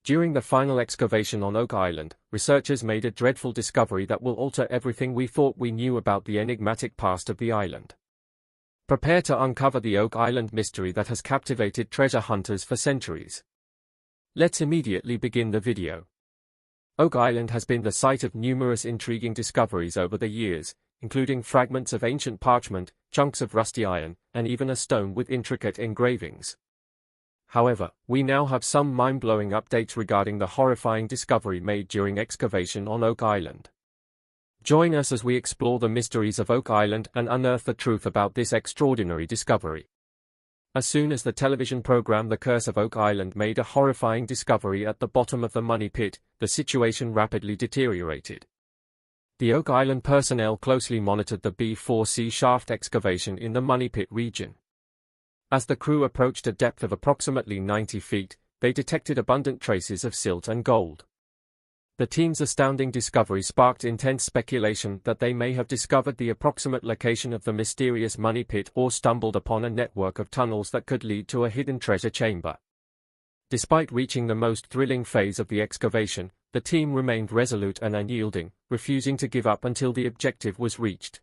During the final excavation on Oak Island, researchers made a dreadful discovery that will alter everything we thought we knew about the enigmatic past of the island. Prepare to uncover the Oak Island mystery that has captivated treasure hunters for centuries. Let's immediately begin the video. Oak Island has been the site of numerous intriguing discoveries over the years, including fragments of ancient parchment, chunks of rusty iron, and even a stone with intricate engravings. However, we now have some mind-blowing updates regarding the horrifying discovery made during excavation on Oak Island. Join us as we explore the mysteries of Oak Island and unearth the truth about this extraordinary discovery. As soon as the television program The Curse of Oak Island made a horrifying discovery at the bottom of the money pit, the situation rapidly deteriorated. The Oak Island personnel closely monitored the B4C shaft excavation in the money pit region. As the crew approached a depth of approximately 90 feet, they detected abundant traces of silt and gold. The team's astounding discovery sparked intense speculation that they may have discovered the approximate location of the mysterious money pit or stumbled upon a network of tunnels that could lead to a hidden treasure chamber. Despite reaching the most thrilling phase of the excavation, the team remained resolute and unyielding, refusing to give up until the objective was reached.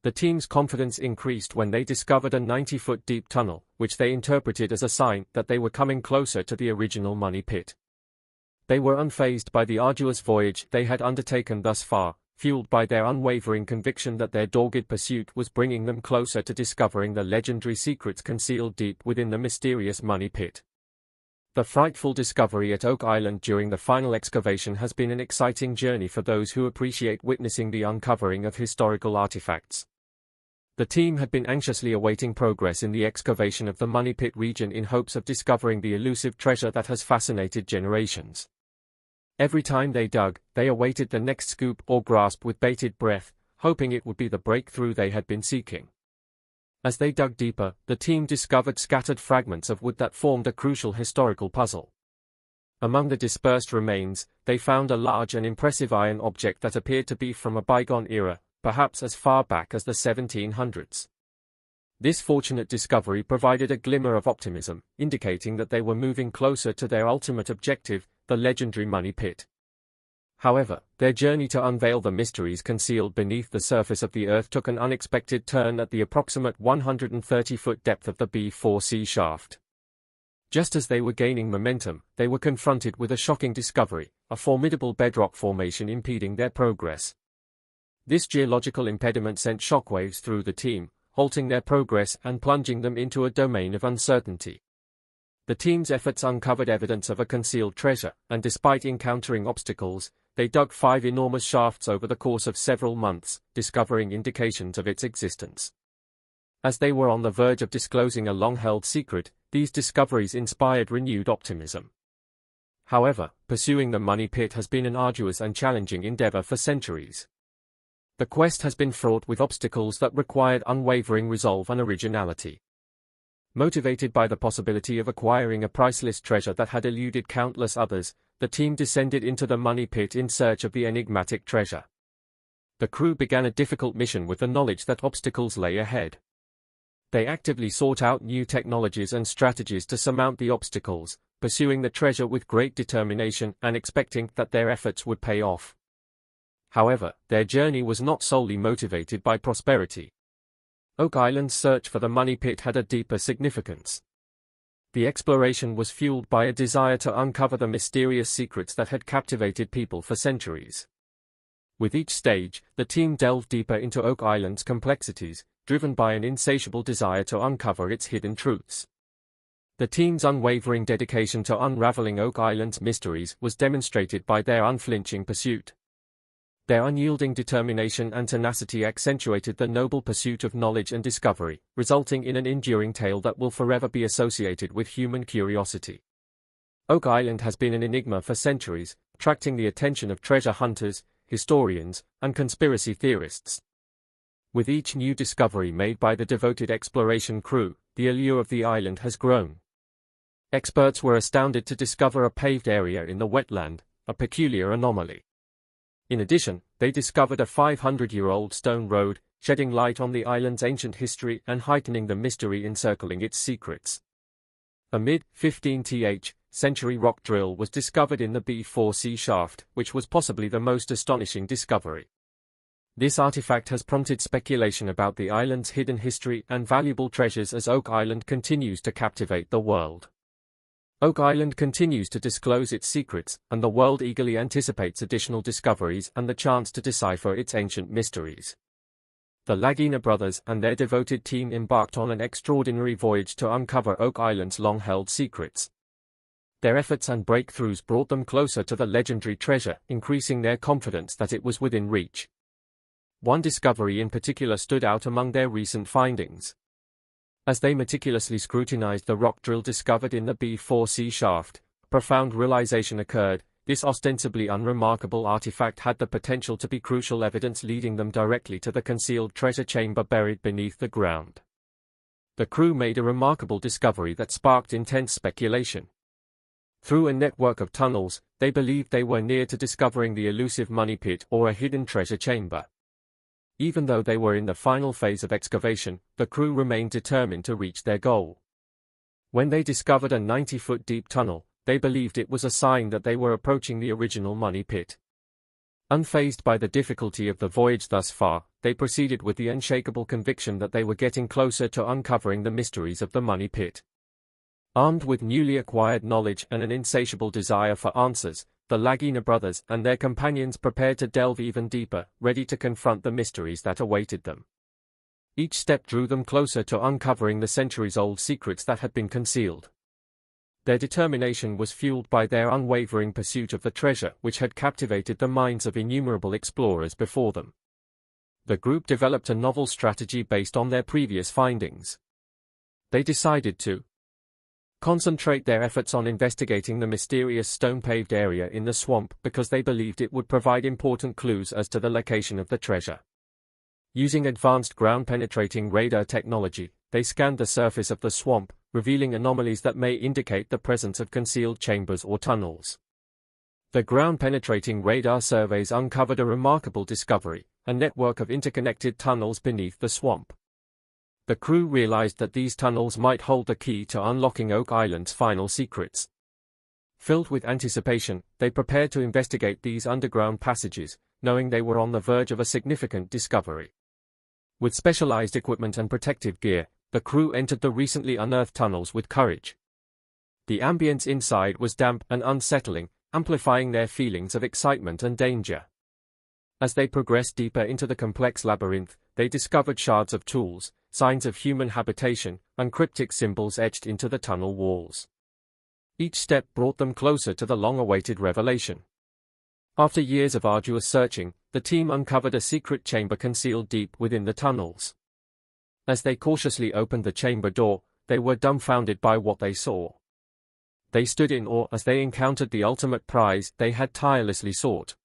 The team's confidence increased when they discovered a 90-foot deep tunnel, which they interpreted as a sign that they were coming closer to the original money pit. They were unfazed by the arduous voyage they had undertaken thus far, fueled by their unwavering conviction that their dogged pursuit was bringing them closer to discovering the legendary secrets concealed deep within the mysterious money pit. The frightful discovery at Oak Island during the final excavation has been an exciting journey for those who appreciate witnessing the uncovering of historical artifacts. The team had been anxiously awaiting progress in the excavation of the money pit region in hopes of discovering the elusive treasure that has fascinated generations. Every time they dug, they awaited the next scoop or grasp with bated breath, hoping it would be the breakthrough they had been seeking. As they dug deeper, the team discovered scattered fragments of wood that formed a crucial historical puzzle. Among the dispersed remains, they found a large and impressive iron object that appeared to be from a bygone era, perhaps as far back as the 1700s. This fortunate discovery provided a glimmer of optimism, indicating that they were moving closer to their ultimate objective, the legendary money pit. However, their journey to unveil the mysteries concealed beneath the surface of the earth took an unexpected turn at the approximate 130-foot depth of the B4C shaft. Just as they were gaining momentum, they were confronted with a shocking discovery, a formidable bedrock formation impeding their progress. This geological impediment sent shockwaves through the team, halting their progress and plunging them into a domain of uncertainty. The team's efforts uncovered evidence of a concealed treasure, and despite encountering obstacles, they dug 5 enormous shafts over the course of several months, discovering indications of its existence. As they were on the verge of disclosing a long-held secret, these discoveries inspired renewed optimism. However, pursuing the money pit has been an arduous and challenging endeavor for centuries. The quest has been fraught with obstacles that required unwavering resolve and originality. Motivated by the possibility of acquiring a priceless treasure that had eluded countless others, the team descended into the money pit in search of the enigmatic treasure. The crew began a difficult mission with the knowledge that obstacles lay ahead. They actively sought out new technologies and strategies to surmount the obstacles, pursuing the treasure with great determination and expecting that their efforts would pay off. However, their journey was not solely motivated by prosperity. Oak Island's search for the money pit had a deeper significance. The exploration was fueled by a desire to uncover the mysterious secrets that had captivated people for centuries. With each stage, the team delved deeper into Oak Island's complexities, driven by an insatiable desire to uncover its hidden truths. The team's unwavering dedication to unraveling Oak Island's mysteries was demonstrated by their unflinching pursuit. Their unyielding determination and tenacity accentuated the noble pursuit of knowledge and discovery, resulting in an enduring tale that will forever be associated with human curiosity. Oak Island has been an enigma for centuries, attracting the attention of treasure hunters, historians, and conspiracy theorists. With each new discovery made by the devoted exploration crew, the allure of the island has grown. Experts were astounded to discover a paved area in the wetland, a peculiar anomaly. In addition, they discovered a 500-year-old stone road, shedding light on the island's ancient history and heightening the mystery encircling its secrets. A mid-15th century rock drill was discovered in the B4C shaft, which was possibly the most astonishing discovery. This artifact has prompted speculation about the island's hidden history and valuable treasures as Oak Island continues to captivate the world. Oak Island continues to disclose its secrets, and the world eagerly anticipates additional discoveries and the chance to decipher its ancient mysteries. The Lagina brothers and their devoted team embarked on an extraordinary voyage to uncover Oak Island's long-held secrets. Their efforts and breakthroughs brought them closer to the legendary treasure, increasing their confidence that it was within reach. One discovery in particular stood out among their recent findings. As they meticulously scrutinized the rock drill discovered in the B4C shaft, a profound realization occurred. This ostensibly unremarkable artifact had the potential to be crucial evidence leading them directly to the concealed treasure chamber buried beneath the ground. The crew made a remarkable discovery that sparked intense speculation. Through a network of tunnels, they believed they were near to discovering the elusive money pit or a hidden treasure chamber. Even though they were in the final phase of excavation, the crew remained determined to reach their goal. When they discovered a 90-foot deep tunnel, they believed it was a sign that they were approaching the original money pit. Unfazed by the difficulty of the voyage thus far, they proceeded with the unshakable conviction that they were getting closer to uncovering the mysteries of the money pit. Armed with newly acquired knowledge and an insatiable desire for answers, the Lagina brothers and their companions prepared to delve even deeper, ready to confront the mysteries that awaited them. Each step drew them closer to uncovering the centuries-old secrets that had been concealed. Their determination was fueled by their unwavering pursuit of the treasure which had captivated the minds of innumerable explorers before them. The group developed a novel strategy based on their previous findings. They decided to concentrate their efforts on investigating the mysterious stone-paved area in the swamp because they believed it would provide important clues as to the location of the treasure. Using advanced ground-penetrating radar technology, they scanned the surface of the swamp, revealing anomalies that may indicate the presence of concealed chambers or tunnels. The ground-penetrating radar surveys uncovered a remarkable discovery, a network of interconnected tunnels beneath the swamp. The crew realized that these tunnels might hold the key to unlocking Oak Island's final secrets. Filled with anticipation, they prepared to investigate these underground passages, knowing they were on the verge of a significant discovery. With specialized equipment and protective gear, the crew entered the recently unearthed tunnels with courage. The ambience inside was damp and unsettling, amplifying their feelings of excitement and danger. As they progressed deeper into the complex labyrinth, they discovered shards of tools, signs of human habitation, and cryptic symbols etched into the tunnel walls. Each step brought them closer to the long-awaited revelation. After years of arduous searching, the team uncovered a secret chamber concealed deep within the tunnels. As they cautiously opened the chamber door, they were dumbfounded by what they saw. They stood in awe as they encountered the ultimate prize they had tirelessly sought.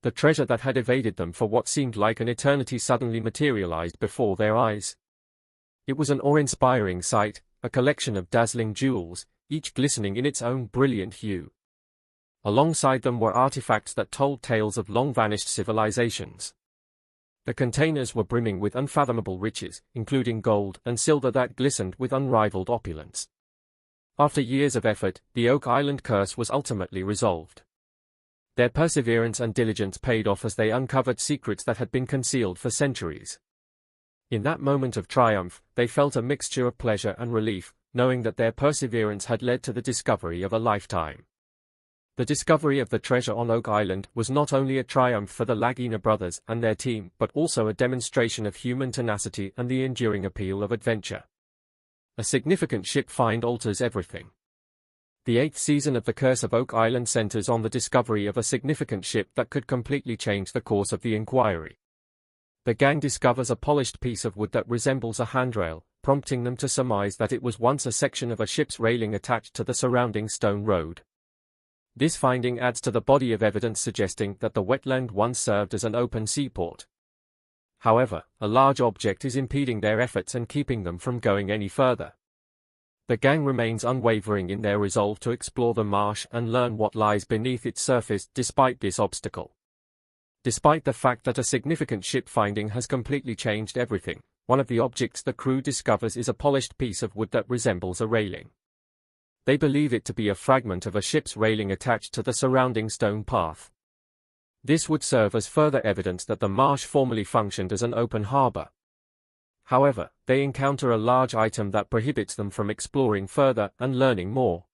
The treasure that had evaded them for what seemed like an eternity suddenly materialized before their eyes. It was an awe-inspiring sight, a collection of dazzling jewels, each glistening in its own brilliant hue. Alongside them were artifacts that told tales of long-vanished civilizations. The containers were brimming with unfathomable riches, including gold and silver that glistened with unrivaled opulence. After years of effort, the Oak Island curse was ultimately resolved. Their perseverance and diligence paid off as they uncovered secrets that had been concealed for centuries. In that moment of triumph, they felt a mixture of pleasure and relief, knowing that their perseverance had led to the discovery of a lifetime. The discovery of the treasure on Oak Island was not only a triumph for the Lagina brothers and their team, but also a demonstration of human tenacity and the enduring appeal of adventure. A significant ship find alters everything. The 8th season of The Curse of Oak Island centers on the discovery of a significant ship that could completely change the course of the inquiry. The gang discovers a polished piece of wood that resembles a handrail, prompting them to surmise that it was once a section of a ship's railing attached to the surrounding stone road. This finding adds to the body of evidence suggesting that the wetland once served as an open seaport. However, a large object is impeding their efforts and keeping them from going any further. The gang remains unwavering in their resolve to explore the marsh and learn what lies beneath its surface despite this obstacle. Despite the fact that a significant ship finding has completely changed everything, one of the objects the crew discovers is a polished piece of wood that resembles a railing. They believe it to be a fragment of a ship's railing attached to the surrounding stone path. This would serve as further evidence that the marsh formerly functioned as an open harbor. However, they encounter a large item that prohibits them from exploring further and learning more.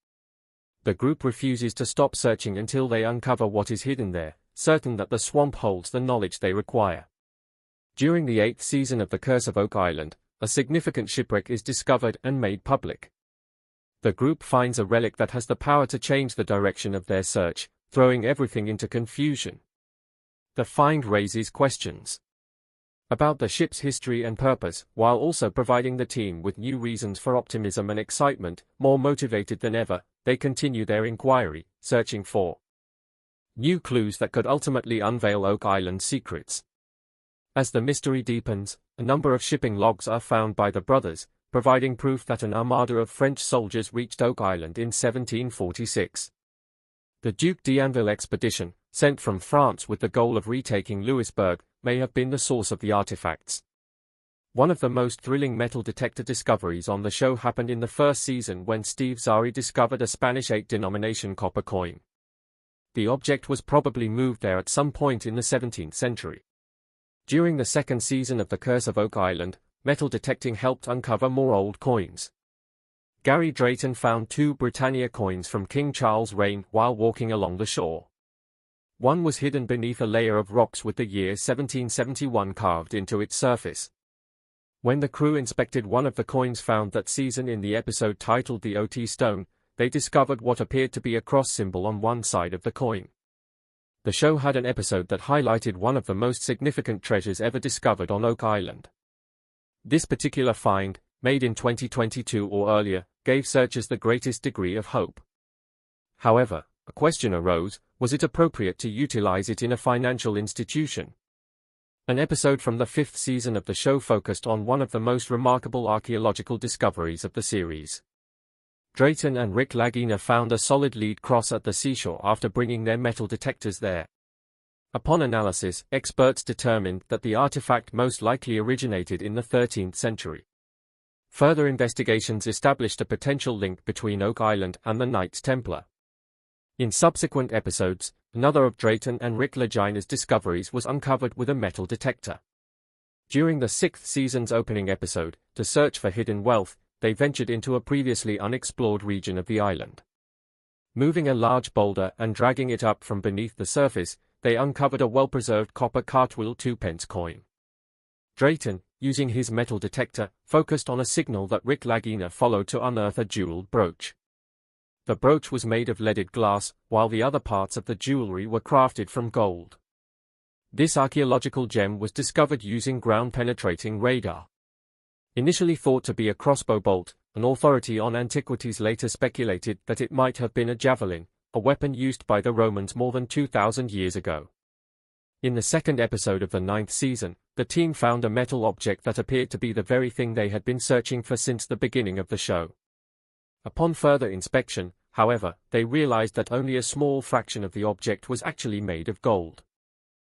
The group refuses to stop searching until they uncover what is hidden there, certain that the swamp holds the knowledge they require. During the 8th season of The Curse of Oak Island, a significant shipwreck is discovered and made public. The group finds a relic that has the power to change the direction of their search, throwing everything into confusion. The find raises questions about the ship's history and purpose, while also providing the team with new reasons for optimism and excitement. More motivated than ever, they continue their inquiry, searching for new clues that could ultimately unveil Oak Island's secrets. As the mystery deepens, a number of shipping logs are found by the brothers, providing proof that an armada of French soldiers reached Oak Island in 1746. The Duc d'Anville expedition, sent from France with the goal of retaking Louisbourg, may have been the source of the artifacts. One of the most thrilling metal detector discoveries on the show happened in the first season when Steve Zari discovered a Spanish 8-denomination copper coin. The object was probably moved there at some point in the 17th century. During the second season of The Curse of Oak Island, metal detecting helped uncover more old coins. Gary Drayton found 2 Britannia coins from King Charles' reign while walking along the shore. One was hidden beneath a layer of rocks with the year 1771 carved into its surface. When the crew inspected one of the coins found that season in the episode titled The OT Stone, they discovered what appeared to be a cross symbol on one side of the coin. The show had an episode that highlighted one of the most significant treasures ever discovered on Oak Island. This particular find, made in 2022 or earlier, gave searchers the greatest degree of hope. However, a question arose: was it appropriate to utilize it in a financial institution? An episode from the 5th season of the show focused on one of the most remarkable archaeological discoveries of the series. Drayton and Rick Lagina found a solid lead cross at the seashore after bringing their metal detectors there. Upon analysis, experts determined that the artifact most likely originated in the 13th century. Further investigations established a potential link between Oak Island and the Knights Templar. In subsequent episodes, another of Drayton and Rick Lagina's discoveries was uncovered with a metal detector. During the 6th season's opening episode, To Search for Hidden Wealth, they ventured into a previously unexplored region of the island. Moving a large boulder and dragging it up from beneath the surface, they uncovered a well-preserved copper cartwheel 2-pence coin. Drayton, using his metal detector, focused on a signal that Rick Lagina followed to unearth a jeweled brooch. The brooch was made of leaded glass, while the other parts of the jewelry were crafted from gold. This archaeological gem was discovered using ground-penetrating radar. Initially thought to be a crossbow bolt, an authority on antiquities later speculated that it might have been a javelin, a weapon used by the Romans more than 2,000 years ago. In the second episode of the 9th season, the team found a metal object that appeared to be the very thing they had been searching for since the beginning of the show. Upon further inspection, however, they realized that only a small fraction of the object was actually made of gold.